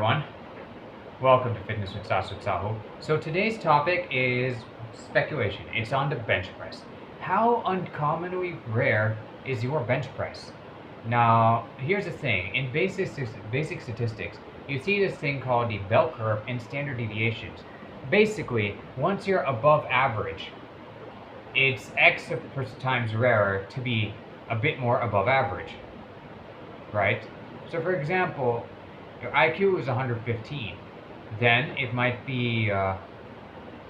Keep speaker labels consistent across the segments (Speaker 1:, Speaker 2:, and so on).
Speaker 1: everyone. Welcome to Fitness with Sahu. So today's topic is speculation. It's on the bench press. How uncommonly rare is your bench press? Now, here's the thing. In basic statistics, you see this thing called the bell curve and standard deviations. Basically, once you're above average, it's X times rarer to be a bit more above average, right? So for example, your IQ is 115, then it might be, I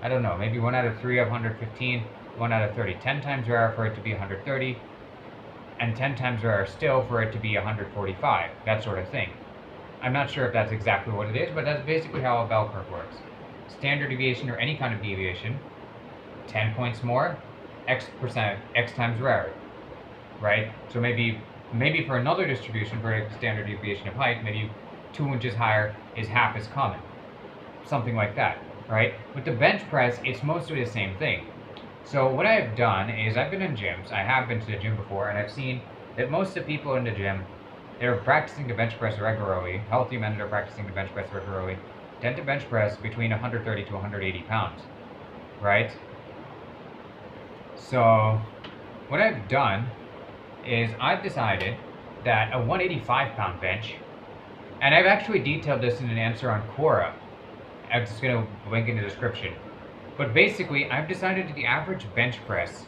Speaker 1: don't know, maybe 1 out of 3 of 115, 1 out of 30. 10 times rarer for it to be 130, and 10 times rarer still for it to be 145, that sort of thing. I'm not sure if that's exactly what it is, but that's basically how a bell curve works. Standard deviation or any kind of deviation, 10 points more, X times rarer, right? So maybe for another distribution, for a standard deviation of height, maybe 2 inches higher is half as common. Something like that, right? With the bench press, it's mostly the same thing. So what I've done is I've been in gyms. I have been to the gym before, and I've seen that most of the people in the gym, they're practicing the bench press regularly. Healthy men that are practicing the bench press regularly tend to bench press between 130 to 180 pounds, right? So what I've done is I've decided that a 185-pound bench, and I've actually detailed this in an answer on Quora. I'm just going to link in the description. But basically, I've decided that the average bench press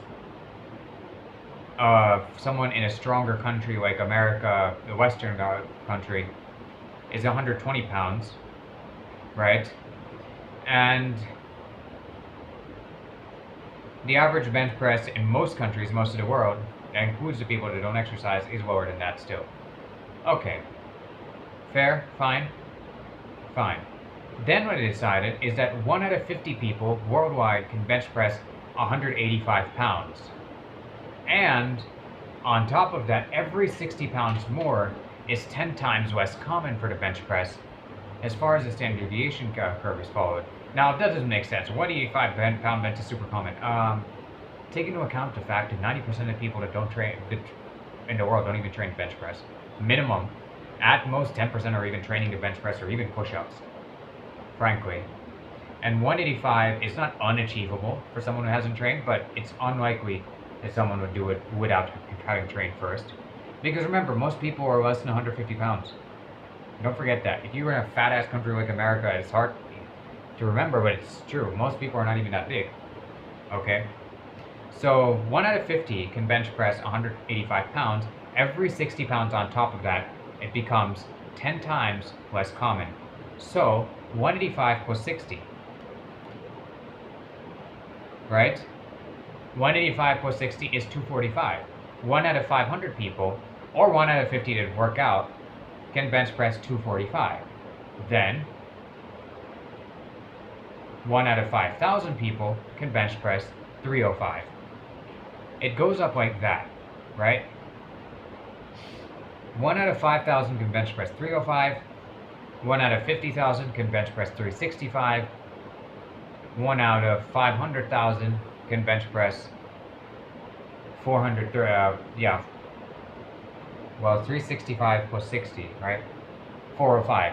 Speaker 1: of someone in a stronger country like America, the Western country, is 120 pounds, right? And the average bench press in most countries, most of the world, that includes the people that don't exercise, is lower than that still. Okay. Fair? Fine? Fine. Then what I decided is that 1 out of 50 people worldwide can bench press 185 pounds. And on top of that, every 60 pounds more is 10 times less common for the bench press as far as the standard deviation curve is followed. Now, if that doesn't make sense, 185-pound bench is super common. Take into account the fact that 90% of people that don't train in the world don't even train bench press. Minimum, at most 10% are even training the bench press or even push-ups, frankly. And 185 is not unachievable for someone who hasn't trained, but it's unlikely that someone would do it without having trained first. Because remember, most people are less than 150 pounds. Don't forget that. If you're in a fat-ass country like America, it's hard to remember, but it's true. Most people are not even that big. Okay? So 1 out of 50 can bench press 185 pounds. Every 60 pounds on top of that, it becomes 10 times less common. So 185 plus 60. Right? 185 plus 60 is 245. 1 out of 500 people, or 1 out of 50 that work out, can bench press 245. Then 1 out of 5,000 people can bench press 305. It goes up like that, right? 1 out of 5,000 can bench press 305. 1 out of 50,000 can bench press 365. 1 out of 500,000 can bench press 365 plus 60, right? 405.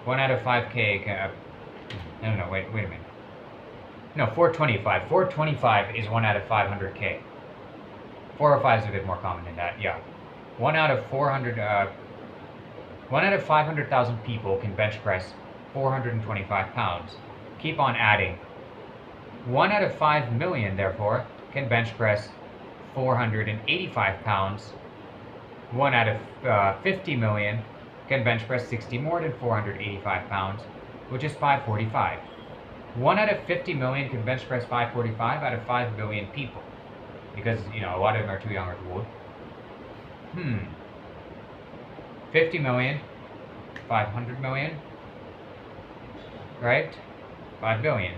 Speaker 1: 1 out of 5K can, no, wait a minute. No, 425. 425 is 1 out of 500K. 405 is a bit more common than that, yeah. 1 out of 500,000 people can bench press 425 pounds. Keep on adding. 1 out of 5 million, therefore, can bench press 485 pounds. 1 out of 50 million can bench press 60 more than 485 pounds, which is 545. 1 out of 50 million can bench press 545 out of 5 billion people. Because, you know, a lot of them are too young or too old. 50 million, 500 million, right? 5 billion.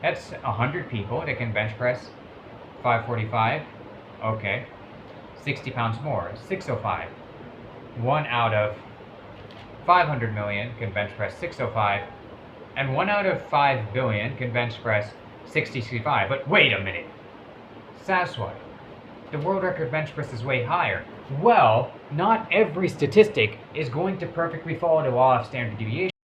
Speaker 1: That's 100 people that can bench press 545. Okay. 60 pounds more, 605. 1 out of 500 million can bench press 605. And 1 out of 5 billion can bench press 665. But wait a minute. Saswat. the world record bench press is way higher. Well, not every statistic is going to perfectly follow the law of standard deviation.